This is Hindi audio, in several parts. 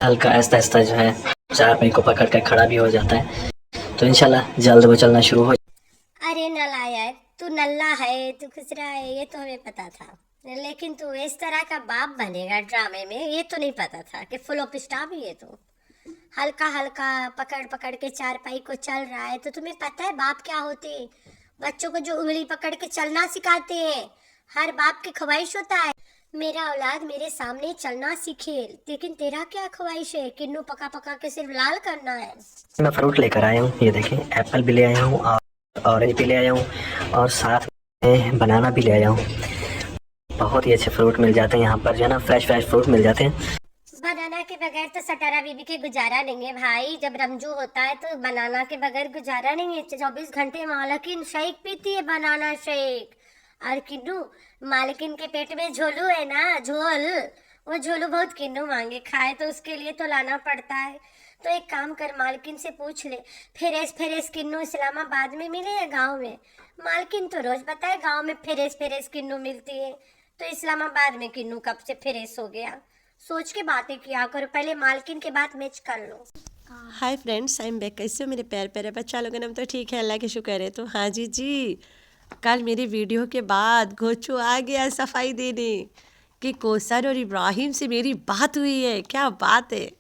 हल्का आहिस्ता आहिस्ता जो है चारपाई को पकड़ कर खड़ा भी हो जाता है। तो इंशाल्लाह जल्द वो चलना शुरू हो। अरे नालायक, तू नल्ला है, तू खुसरा है, ये तो हमें पता था। लेकिन तू इस तरह का बाप बनेगा ड्रामे में, ये तो नहीं पता था कि फुल ऑफ स्टाफ ही है तू। हल्का हल्का पकड़ पकड़ के चारपाई को चल रहा है, तो तुम्हें पता है बाप क्या होते हैं? बच्चों को जो उंगली पकड़ के चलना सिखाते हैं, हर बाप की ख्वाहिश होता है मेरा औलाद मेरे सामने चलना सीखे। लेकिन तेरा क्या ख्वाहिश है? किन्नू पका पका के सिर्फ लाल करना है। मैं फ्रूट लेकर आया हूँ, ये देखें, एप्पल भी ले आया हूँ और ऑरेंज भी ले आया हूँ और साथ में बनाना भी ले आया हूँ। बहुत ही अच्छे फ्रूट मिल जाते हैं यहाँ पर, जो है ना, फ्रेश फ्रेश फ्रूट मिल जाते हैं। बनाना के बगैर तो सटारा बीबी के गुजारा नहीं है भाई। जब रमजू होता है तो बनाना के बगैर गुजारा नहीं है। 24 घंटे मालकिन शेक पीती है, बनाना शेक। और किन्नू, मालकिन के पेट में झोलू है ना, झोल। वो झोलू बहुत किन्नू मांगे खाए, तो उसके लिए तो लाना पड़ता है। तो एक काम कर, मालकिन से पूछ ले, फेरेस फेरेस किन्नू इस्लामाबाद में मिले या गाँव में? मालकिन तो रोज बताए गाँव में फेरेस फेरेस किन्नू मिलती है, तो इस्लामाबाद में किन्नू कब से फेरेस हो गया? सोच के बातें किया करो, पहले मालकिन के बात मैच कर लो। Hi friends, I am back. कैसे हो मेरे प्यारे प्यारे बच्चा लोग? हम तो ठीक है, अल्लाह के शुक्र है। तो हाँ जी, कल मेरी वीडियो के बाद घोचू आ गया सफाई देने कि कौसर और इब्राहिम से मेरी बात हुई है। क्या बात है,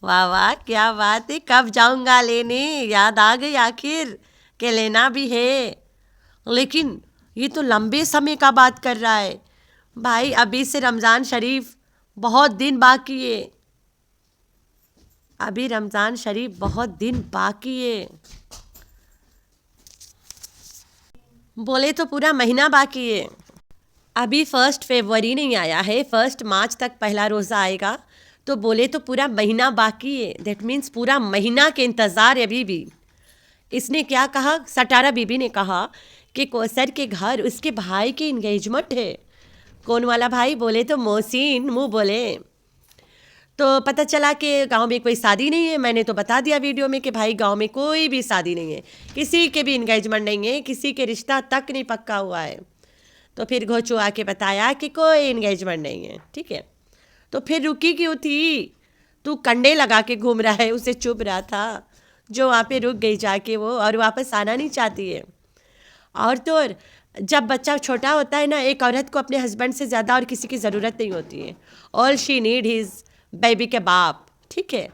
वाह वाह, क्या बात है। कब जाऊंगा लेने, याद आ गई आखिर के लेना भी है। लेकिन ये तो लंबे समय का बात कर रहा है भाई। अभी से रमज़ान शरीफ बहुत दिन बाकी है। अभी रमज़ान शरीफ बहुत दिन बाकी है, बोले तो पूरा महीना बाकी है। अभी 1 फरवरी नहीं आया है, 1 मार्च तक पहला रोज़ा आएगा। तो बोले तो पूरा महीना बाकी है। दैट मीन्स पूरा महीना के इंतज़ार है अभी भी। इसने क्या कहा, सटारा बीबी ने कहा कि कौसर के घर उसके भाई की इंगेजमेंट है। कौन वाला भाई? बोले तो मोहसिन, मुँह बोले। तो पता चला कि गांव में कोई शादी नहीं है। मैंने तो बता दिया वीडियो में कि भाई गांव में कोई भी शादी नहीं है, किसी के भी इंगेजमेंट नहीं है, किसी के रिश्ता तक नहीं पक्का हुआ है। तो फिर घोचू आके बताया कि कोई इंगेजमेंट नहीं है। ठीक है, तो फिर रुकी क्यों थी? तू कंडे लगा के घूम रहा है, उसे चुप रहा था जो वहाँ पे रुक गई जाके वो, और वापस आना नहीं चाहती है। और तो और जब बच्चा छोटा होता है ना, एक औरत को अपने हस्बैंड से ज़्यादा और किसी की ज़रूरत नहीं होती है। All she need his baby के बाप। ठीक है,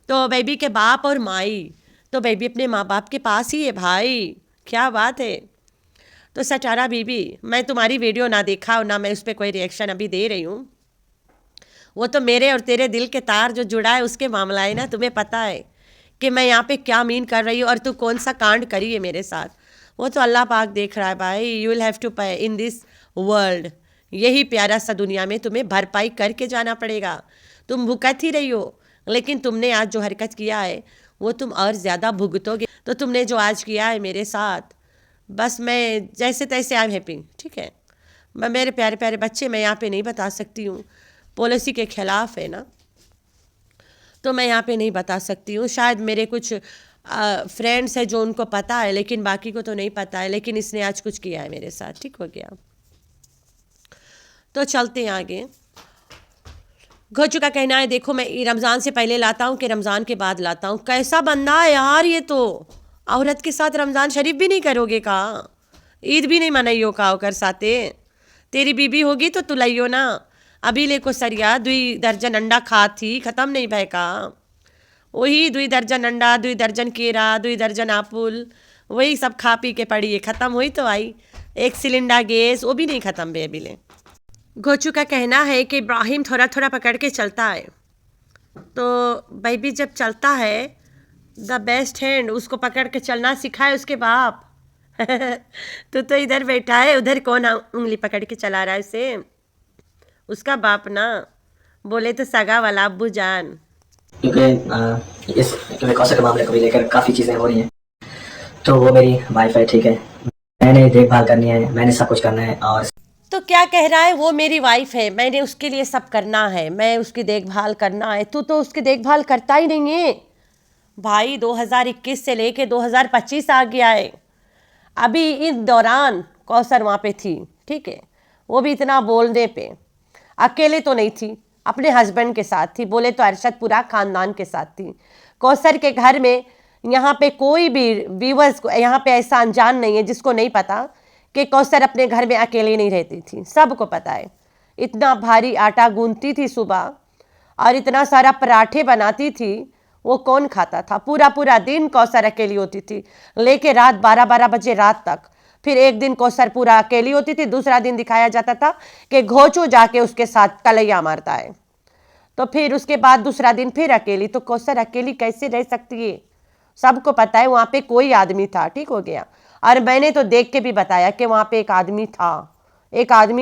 तो बेबी के बाप और माई, तो बेबी अपने माँ बाप के पास ही है भाई। क्या बात है। तो सटारा बीबी, मैं तुम्हारी वीडियो ना देखा और ना मैं उस पर कोई रिएक्शन अभी दे रही हूँ। वो तो मेरे और तेरे दिल के तार जो जुड़ा है उसके मामला है ना। तुम्हें पता है कि मैं यहाँ पे क्या मीन कर रही हूँ और तू कौन सा कांड करी है मेरे साथ। वो तो अल्लाह पाक देख रहा है भाई। यू विल हैव टू पे इन दिस वर्ल्ड। यही प्यारा सा दुनिया में तुम्हें भरपाई करके जाना पड़ेगा। तुम भुगत ही रही हो, लेकिन तुमने आज जो हरकत किया है वो तुम और ज़्यादा भुगतोगे। तो तुमने जो आज किया है मेरे साथ, बस मैं जैसे तैसे आई एम हैप्पी। ठीक है, मैं, मेरे प्यारे प्यारे बच्चे, मैं यहाँ पे नहीं बता सकती हूँ, पॉलिसी के ख़िलाफ़ है ना, तो मैं यहाँ पे नहीं बता सकती हूँ। शायद मेरे कुछ फ्रेंड्स हैं जो उनको पता है, लेकिन बाकी को तो नहीं पता है। लेकिन इसने आज कुछ किया है मेरे साथ। ठीक हो गया, तो चलते हैं आगे। घोचू का कहना है, देखो मैं रमज़ान से पहले लाता हूँ कि रमज़ान के बाद लाता हूँ। कैसा बंदा है यार ये तो। औरत के साथ रमज़ान शरीफ भी नहीं करोगे का? ईद भी नहीं मनाइयो का ओकर साथे? तेरी बीबी होगी तो तू लइयो ना। अभी ले को सरिया 2 दर्जन अंडा खा थी, ख़त्म नहीं भय का। वही 2 दर्जन अंडा, 2 दर्जन केरा, 2 दर्जन आपुल, वही सब खा पी के पड़ी है। ख़त्म हुई तो आई। 1 सिलेंडर गैस, वो भी नहीं ख़त्म बे अभी ले। घोचू का कहना है कि इब्राहिम थोड़ा थोड़ा पकड़ के चलता है। तो बेबी जब चलता है, द बेस्ट हैंड उसको पकड़ के चलना सिखाए उसके बाप। तू तो इधर बैठा है, उधर कौन उंगली पकड़ के चला रहा है उसे? उसका बाप ना, बोले तो सगा वाला अब्बू जान। क्योंकि कौशल के मामले को भी लेकर काफ़ी चीज़ें हो रही हैं। तो वो मेरी वाइफ है, ठीक है, मैंने देखभाल करनी है, मैंने सब कुछ करना है। और तो क्या कह रहा है? वो मेरी वाइफ है, मैंने उसके लिए सब करना है, मैं उसकी देखभाल करना है। तू तो उसकी देखभाल करता ही नहीं है भाई। 2021 से लेके 2025 आ गया है। अभी इस दौरान कौसर वहाँ पे थी। ठीक है, वो भी इतना बोलने पे, अकेले तो नहीं थी, अपने हस्बैंड के साथ थी, बोले तो अरशद पूरा खानदान के साथ थी। कौसर के घर में यहाँ पे कोई भी व्यूवर्स को यहाँ पे ऐसा अनजान नहीं है जिसको नहीं पता कि कौसर अपने घर में अकेली नहीं रहती थी, सबको पता है। इतना भारी आटा गूंथती थी सुबह और इतना सारा पराठे बनाती थी, वो कौन खाता था। पूरा पूरा दिन कौसर अकेली होती थी, लेके रात 12-12 बजे रात तक। फिर एक दिन कौसर पूरा अकेली होती थी, दूसरा दिन दिखाया जाता था कि घोचू जाके उसके साथ कलैया मारता है। तो फिर उसके बाद दूसरा दिन फिर अकेली। तो कौसर अकेली कैसे रह सकती है, सबको पता है। वहाँ पे कोई आदमी था, ठीक हो गया। और मैंने तो देख के भी बताया कि वहाँ पे एक आदमी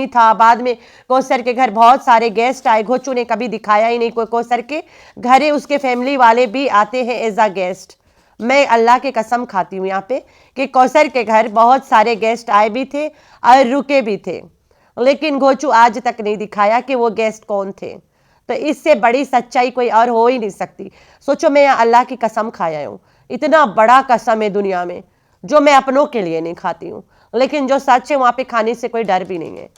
था। बाद में कौसर के घर बहुत सारे गेस्ट आए, घोचू ने कभी दिखाया ही नहीं। कोई कौसर के घरे उसके फैमिली वाले भी आते हैं एज अ गेस्ट। मैं अल्लाह की कसम खाती हूँ यहाँ पे कि कौसर के घर बहुत सारे गेस्ट आए भी थे और रुके भी थे, लेकिन घोचू आज तक नहीं दिखाया कि वो गेस्ट कौन थे। तो इससे बड़ी सच्चाई कोई और हो ही नहीं सकती। सोचो, मैं अल्लाह की कसम खाया हूँ, इतना बड़ा कसम है दुनिया में जो मैं अपनों के लिए नहीं खाती हूँ, लेकिन जो सच है वहाँ पे खाने से कोई डर भी नहीं है।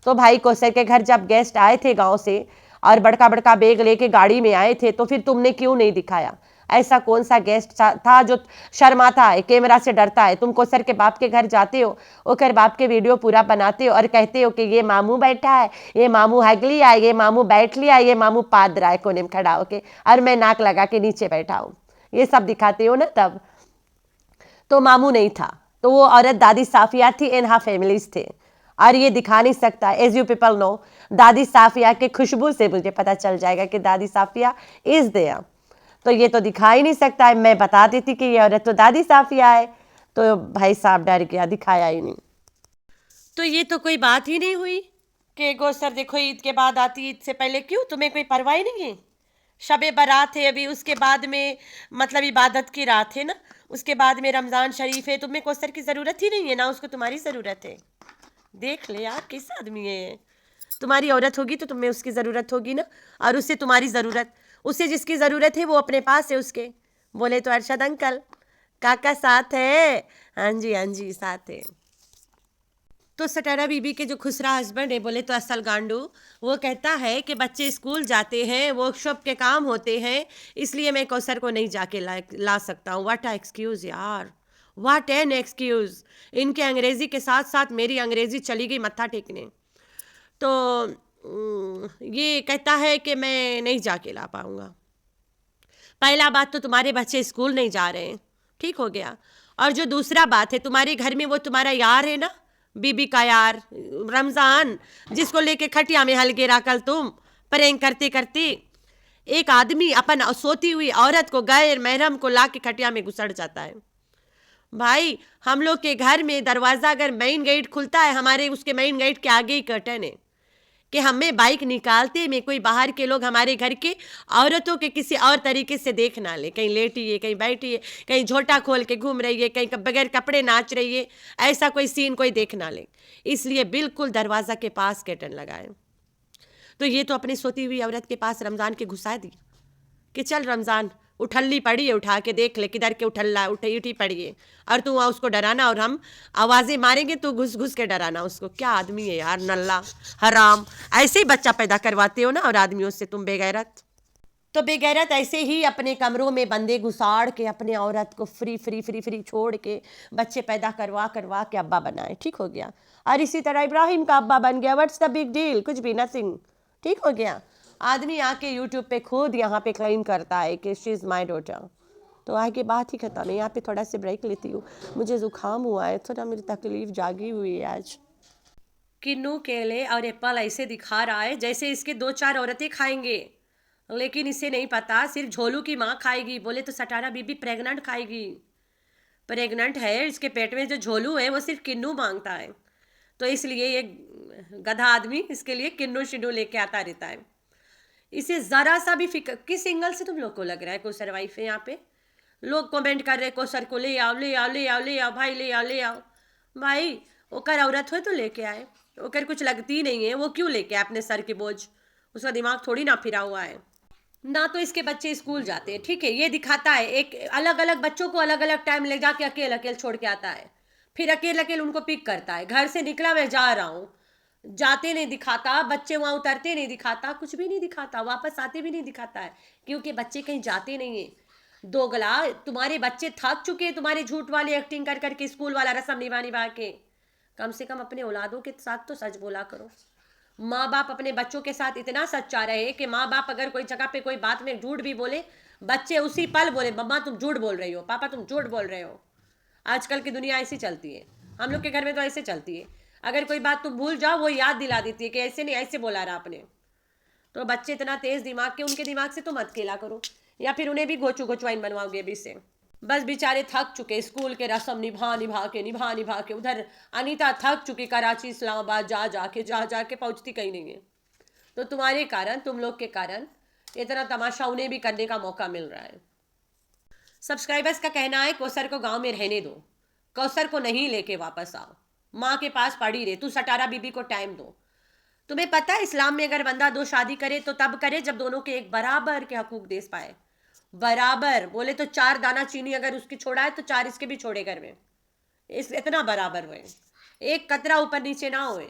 तो भाई कौसर के घर जब गेस्ट आए थे गांव से और बड़का बड़का बैग लेके गाड़ी में आए थे, तो फिर तुमने क्यों नहीं दिखाया? ऐसा कौन सा गेस्ट था जो शर्माता है, कैमरा से डरता है? तुम कौसर के बाप के घर जाते हो, ओकर बाप के वीडियो पूरा बनाते हो और कहते हो कि ये मामू बैठा है, ये मामू हगली है, ये मामू बैठ लिया, ये मामू पाद रहा है कोने में खड़ा होके, और मैं नाक लगा के नीचे बैठा हूँ, ये सब दिखाते हो ना। तब तो मामू नहीं था, तो वो औरत दादी साफिया थी, इन हर फैमिलीज थे। और ये दिखा नहीं सकता, एज यू पीपल नो, दादी साफिया के खुशबू से मुझे पता चल जाएगा कि दादी साफिया इज देयर। तो ये तो दिखा ही नहीं सकता है। मैं बता देती कि ये औरत तो दादी साफिया है, तो भाई साहब डर गया, दिखाया ही नहीं। तो ये तो कोई बात ही नहीं हुई कि कौसर देखो ईद के बाद आती, ईद से पहले क्यों? तुम्हें कोई परवाह ही नहीं है? शबे बारात है अभी, उसके बाद में मतलब इबादत की रात है ना, उसके बाद में रमज़ान शरीफ है। तुम्हें कौसर की ज़रूरत ही नहीं है ना, उसको तुम्हारी ज़रूरत है। देख ले यार किस आदमी है ये। तुम्हारी औरत होगी तो तुम्हें उसकी ज़रूरत होगी ना, और उससे तुम्हारी ज़रूरत, उसे जिसकी ज़रूरत है वो अपने पास है उसके। बोले तो अरशद अंकल काका साथ है? हाँ जी साथ है। तो सटारा बीबी के जो खुसरा हस्बैंड है, बोले तो असल गांडू, वो कहता है कि बच्चे स्कूल जाते हैं, वर्कशॉप के काम होते हैं, इसलिए मैं कौसर को नहीं जाके ला सकता हूँ। व्हाट अ एक्सक्यूज़ यार, व्हाट एन एक्सक्यूज़। इनके अंग्रेज़ी के साथ साथ मेरी अंग्रेज़ी चली गई मत्था टेकने। तो ये कहता है कि मैं नहीं जाके ला पाऊँगा। पहला बात तो तुम्हारे बच्चे स्कूल नहीं जा रहे हैं, ठीक हो गया। और जो दूसरा बात है, तुम्हारे घर में वो तुम्हारा यार है ना, बीबी का यार रमज़ान, जिसको लेके खटिया में हल गिरा कल तुम प्रैंक करते करते। एक आदमी अपन सोती हुई औरत को, गैर महरम को ला के खटिया में घुसड़ जाता है। भाई हम लोग के घर में दरवाज़ा अगर मेन गेट खुलता है, हमारे उसके मेन गेट के आगे ही कर्टन है कि हमें बाइक निकालते में कोई बाहर के लोग हमारे घर के औरतों के किसी और तरीके से देख ना ले, कहीं लेटी है, कहीं बैठी है, कहीं झोटा खोल के घूम रही है, कहीं बगैर कपड़े नाच रही है, ऐसा कोई सीन कोई देख ना ले। इसलिए बिल्कुल दरवाज़ा के पास कर्टन लगाए। तो ये तो अपनी सोती हुई औरत के पास रमज़ान के घुसा दी कि चल रमज़ान उठल्ली पड़ी है, उठा के देख ले किधर के उठल्ला उठी पड़ी है, और तू वहाँ उसको डराना और हम आवाज़ें मारेंगे तो घुस घुस के डराना उसको। क्या आदमी है यार, नल्ला हराम। ऐसे ही बच्चा पैदा करवाते हो ना, और आदमियों से तुम बेगैरत। तो बेगैरत ऐसे ही अपने कमरों में बंदे घुसाड़ के अपने औरत को फ्री छोड़ के बच्चे पैदा करवा के अब्बा बनाए, ठीक हो गया। और इसी तरह इब्राहिम का अब्बा बन गया, व्हाट्स द बिग डील, कुछ भी, नथिंग, ठीक हो गया। आदमी आके यूट्यूब पे खुद यहाँ पे क्लेम करता है कि शी इज़ माई डॉटर। तो आगे बात ही खत्म है। यहाँ पे थोड़ा सा ब्रेक लेती हूँ, मुझे ज़ुकाम हुआ है, थोड़ा मेरी तकलीफ जागी हुई है आज। किन्नू, केले और एप्पल ऐसे दिखा रहा है जैसे इसके 2-4 औरतें खाएंगे, लेकिन इसे नहीं पता सिर्फ झोलू की माँ खाएगी। बोले तो सटारा बीबी प्रेग्नेंट खाएगी, प्रेग्नेंट है, इसके पेट में जो झोलू है वो सिर्फ किन्नू मांगता है। तो इसलिए ये गधा आदमी इसके लिए किन्नू शिन्नू लेके आता रहता है। इसे ज़रा सा भी फिक्र, किस एंगल से तुम लोग को लग रहा है कौसर वाइफ है? यहाँ पे लोग कमेंट कर रहे हैं कौसर को ले आओ ले आओ ले आओ ले आओ भाई, ले आओ ले आओ। भाई ओकर औरत हो तो लेके आए, ओकर कुछ लगती नहीं है, वो क्यों लेके आए अपने सर के बोझ? उसका दिमाग थोड़ी ना फिरा हुआ है ना। तो इसके बच्चे स्कूल जाते हैं, ठीक है, ये दिखाता है एक अलग अलग बच्चों को अलग अलग टाइम ले जाके अकेले छोड़ के आता है, फिर अकेले उनको पिक करता है। घर से निकला, मैं जा रहा हूँ, जाते नहीं दिखाता, बच्चे वहां उतरते नहीं दिखाता, कुछ भी नहीं दिखाता, वापस आते भी नहीं दिखाता है, क्योंकि बच्चे कहीं जाते नहीं है। दोगला, तुम्हारे बच्चे थक चुके हैं तुम्हारी झूठ वाली एक्टिंग कर करके, स्कूल वाला रस्म निभा निभा के। कम से कम अपने औलादों के साथ तो सच बोला करो। माँ बाप अपने बच्चों के साथ इतना सच्चा रहे कि माँ बाप अगर कोई जगह पे कोई बात में झूठ भी बोले, बच्चे उसी पल बोले मम्मा तुम झूठ बोल रही हो, पापा तुम झूठ बोल रहे हो। आजकल की दुनिया ऐसी चलती है, हम लोग के घर में तो ऐसे चलती है। अगर कोई बात तुम भूल जाओ, वो याद दिला देती है कि ऐसे नहीं, ऐसे बोला रहा आपने। तो बच्चे इतना तेज दिमाग के, उनके दिमाग से तो मत खेला करो, या फिर उन्हें भी गोचू गोचवाइन बनवाओगे अभी से। बस बेचारे थक चुके स्कूल के रस्म निभा निभा के। उधर अनीता थक चुकी कराची इस्लामाबाद जा जा के पहुंचती कहीं नहीं है। तो तुम्हारे कारण, तुम लोग के कारण इतना तमाशा उन्हें भी करने का मौका मिल रहा है। सब्सक्राइबर्स का कहना है कौसर को गांव में रहने दो, कौसर को नहीं लेके वापस आओ, माँ के पास पड़ी रहे, तू सटारा बीबी को टाइम दो। तुम्हें पता है इस्लाम में अगर बंदा दो शादी करे तो तब करे जब दोनों के एक बराबर के हकूक दे पाए। बराबर बोले तो 4 दाना चीनी अगर उसकी छोड़ा है तो 4 इसके भी छोड़े घर में, इस इतना बराबर हुए, एक कतरा ऊपर नीचे ना हुए।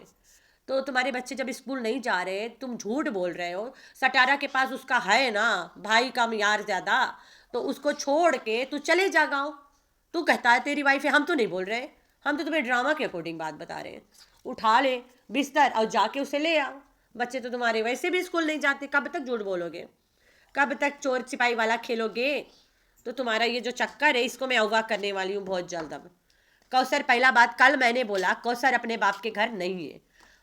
तो तुम्हारे बच्चे जब स्कूल नहीं जा रहे, तुम झूठ बोल रहे हो, सटारा के पास उसका है ना भाई का यार ज्यादा, तो उसको छोड़ के तू चले जा गाँव। तू कहता है तेरी वाइफ है, हम तो नहीं बोल रहे, हम तो तुम्हें ड्रामा के अकॉर्डिंग बात बता रहे हैं। उठा ले बिस्तर और जाके उसे ले आओ। बच्चे तो तुम्हारे वैसे भी स्कूल नहीं जाते, कब तक झूठ बोलोगे, कब तक चोर सिपाही वाला खेलोगे। तो तुम्हारा ये जो चक्कर है इसको मैं अगवा करने वाली हूँ बहुत जल्द। अब कौसर, पहला बात कल मैंने बोला कौसर अपने बाप के घर नहीं है।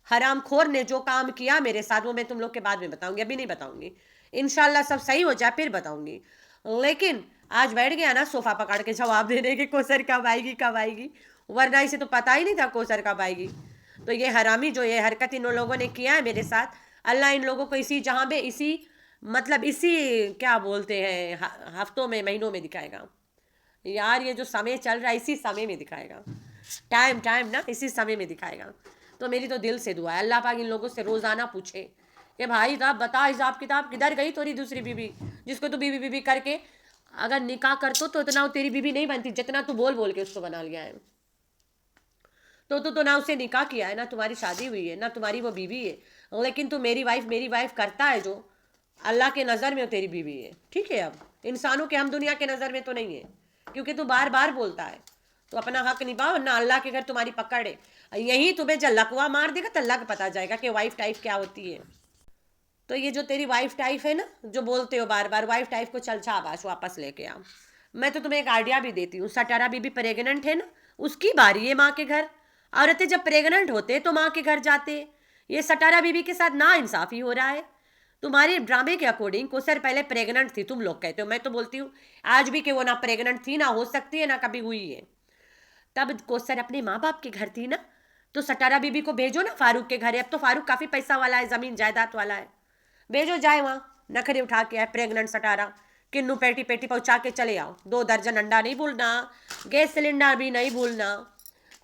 हरामखोर ने जो काम किया मेरे साथ वो मैं तुम लोग के बाद में बताऊंगी, अभी नहीं बताऊंगी। इंशाल्लाह सब सही हो जाए फिर बताऊंगी। लेकिन आज बैठ गया ना सोफा पकड़ के जवाब देने के कौसर कब आएगी कब आएगी, वरना इसे तो पता ही नहीं था कौसर कब आएगी। तो ये हरामी जो ये हरकत इन लोगों ने किया है मेरे साथ, अल्लाह इन लोगों को इसी जहाँ पे इसी मतलब इसी क्या बोलते हैं हफ्तों में महीनों में दिखाएगा। यार ये जो समय चल रहा है इसी समय में दिखाएगा, टाइम टाइम ना इसी समय में दिखाएगा। तो मेरी तो दिल से दुआ है अल्लाह पाक इन लोगों से रोज़ाना पूछे कि भाई साहब बता हिसाब किताब किधर गई तेरी दूसरी बीबी, जिसको तू बीबी बीबी करके अगर निकाह कर तो इतना तेरी बीबी नहीं बनती जितना तू बोल बोल के उसको बना लिया है। तो ना उसे निकाह किया है, ना तुम्हारी शादी हुई है, ना तुम्हारी वो बीवी है, लेकिन तू मेरी वाइफ करता है जो अल्लाह के नज़र में तेरी बीवी है। ठीक है, अब इंसानों के हम दुनिया के नज़र में तो नहीं है, क्योंकि तू बार बार बोलता है। तो अपना हक निभाओ ना, अल्लाह के घर तुम्हारी पकड़ है। यही तुम्हें जब लकवा मार देगा तो लग पता जाएगा कि वाइफ टाइप क्या होती है। तो ये जो तेरी वाइफ टाइप है ना, जो बोलते हो बार बार वाइफ टाइप को, चल शाबाश वापस लेके आओ। मैं तो तुम्हें एक आइडिया भी देती हूँ, सटारा बीबी प्रेग्नेंट है ना, उसकी बारी है माँ के घर। औरतें जब प्रेग्नेंट होते तो माँ के घर जाते। ये सटारा बीबी के साथ ना इंसाफी हो रहा है। तुम्हारे ड्रामे के अकॉर्डिंग कौसर पहले प्रेग्नेंट थी, तुम लोग कहते हो, मैं तो बोलती हूँ आज भी कि वो ना प्रेग्नेंट थी, ना हो सकती है, ना कभी हुई है। तब कौसर अपने माँ बाप के घर थी ना, तो सटारा बीबी को भेजो ना फारूक के घर है। अब तो फारूक काफ़ी पैसा वाला है, ज़मीन जायदाद वाला है, भेजो जाए वहाँ, नखरे उठा के आए प्रेग्नेंट सटारा, किन्नू पेटी पेटी पहुँचा के चले आओ। 2 दर्जन अंडा नहीं भूलना, गैस सिलेंडर भी नहीं भूलना।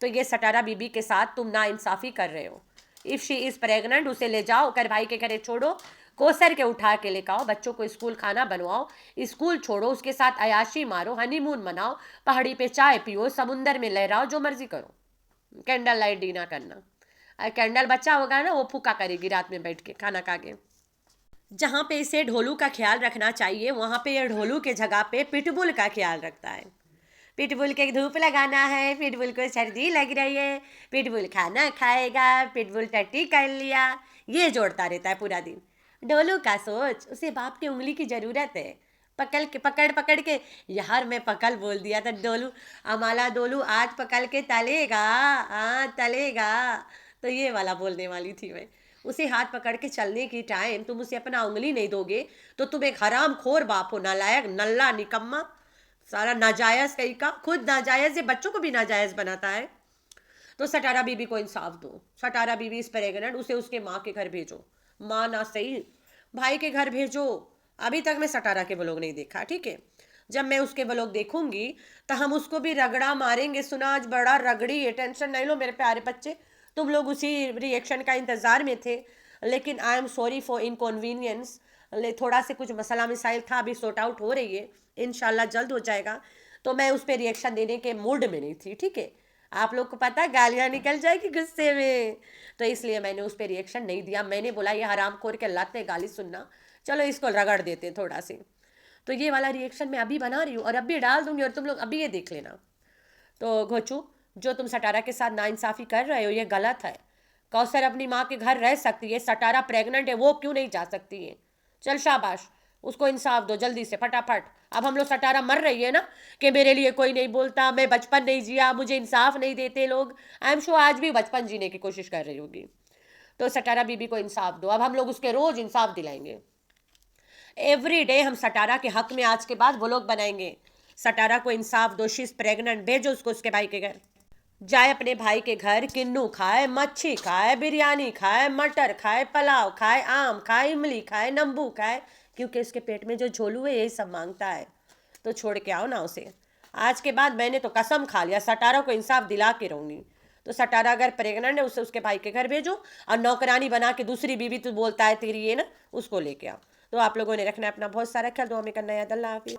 तो ये सटारा बीबी के साथ तुम ना इंसाफी कर रहे हो। इफ़ शी इज़ प्रेग्नेंट उसे ले जाओ, कर भाई के घरे छोड़ो, कौसर के उठा के लेकर आओ, बच्चों को स्कूल खाना बनवाओ, स्कूल छोड़ो, उसके साथ अयाशी मारो, हनीमून मनाओ, पहाड़ी पे चाय पियो, समुंदर में लहराओ, जो मर्जी करो। कैंडल लाइट डिनर करना, कैंडल बच्चा होगा ना वो फूका करेगी रात में बैठ के खाना खा के। जहाँ पे इसे ढोलू का ख्याल रखना चाहिए वहाँ पे ये ढोलू के जगह पे पिटबुल का ख्याल रखता है। पिटबुल के धूप लगाना है, पिटबुल को सर्दी लग रही है, पिटबुल खाना खाएगा, पिटबुल टट्टी कर लिया, ये जोड़ता रहता है पूरा दिन। ढोलू का सोच, उसे बाप की उंगली की ज़रूरत है। पकड़ के यार मैं पकड़ बोल दिया था, डोलू अमाला डोलू आज पकड़ के तलेगा, हाँ तलेगा। तो ये वाला बोलने वाली थी मैं। उसे हाथ पकड़ के चलने की टाइम तुम उसे अपना उंगली नहीं दोगे तो तुम एक हराम खोर बाप हो, नालायक नल्ला निकम्मा, सारा नाजायज़ कहीं का, खुद नाजायज़ ये बच्चों को भी नाजायज़ बनाता है। तो सटारा बीबी को इंसाफ दो। सटारा बीबी इस प्रेग्नेंट, उसे उसके माँ के घर भेजो, माँ ना सही भाई के घर भेजो। अभी तक मैं सटारा के व्लॉग नहीं देखा, ठीक है, जब मैं उसके व्लॉग देखूंगी तो हम उसको भी रगड़ा मारेंगे। सुना आज बड़ा रगड़ी है, टेंशन नहीं लो मेरे प्यारे बच्चे, तुम लोग उसी रिएक्शन का इंतज़ार में थे। लेकिन I am sorry for inconvenience, थोड़ा से कुछ मसला मिसाइल था, अभी सॉर्ट आउट हो रही है, इंशाल्लाह जल्द हो जाएगा। तो मैं उस पर रिएक्शन देने के मूड में नहीं थी, ठीक है। आप लोग को पता है गालियाँ निकल जाएगी गुस्से में, तो इसलिए मैंने उस पर रिएक्शन नहीं दिया। मैंने बोला ये हरामखोर के लत है गाली सुनना, चलो इसको रगड़ देते हैं थोड़ा सी। तो ये वाला रिएक्शन मैं अभी बना रही हूँ और अभी डाल दूंगी और तुम लोग अभी ये देख लेना। तो घोचू, जो तुम सटारा के साथ नाइंसाफ़ी कर रहे हो ये गलत है। कौसर अपनी माँ के घर रह सकती है, सटारा प्रेग्नेंट है, वो क्यों नहीं जा सकती है? चल शाबाश, उसको इंसाफ दो जल्दी से फटाफट। अब हम लोग सटारा मर रही है ना कि मेरे लिए कोई नहीं बोलता, मैं बचपन नहीं जिया, मुझे इंसाफ नहीं देते लोग। आई एम श्योर आज भी बचपन जीने की कोशिश कर रही होगी। तो सटारा बीबी को इंसाफ दो, अब हम लोग उसके रोज इंसाफ दिलाएंगे। एवरी डे हम सटारा के हक में आज के बाद वो लोग बनाएंगे। सटारा को इंसाफ दो, शी इज प्रेग्नेंट, भेजो उसको उसके भाई के घर। जाए अपने भाई के घर, किन्नू खाए, मच्छी खाए, बिरयानी खाए, मटर खाए, पुलाव खाए, आम खाए, इमली खाए, नींबू खाए, क्योंकि उसके पेट में जो झोलू है यही सब मांगता है। तो छोड़ के आओ ना उसे। आज के बाद मैंने तो कसम खा लिया सटारा को इंसाफ दिला के रहूंगी। तो सटारा अगर प्रेग्नेंट है उसे उसके भाई के घर भेजो, और नौकरानी बना के दूसरी बीवी तो बोलता है तेरी ये ना, उसको लेके आओ। तो आप लोगों ने रखना है अपना बहुत सारा ख्याल। दो हमें करना है, अल्लाह हाफिज़।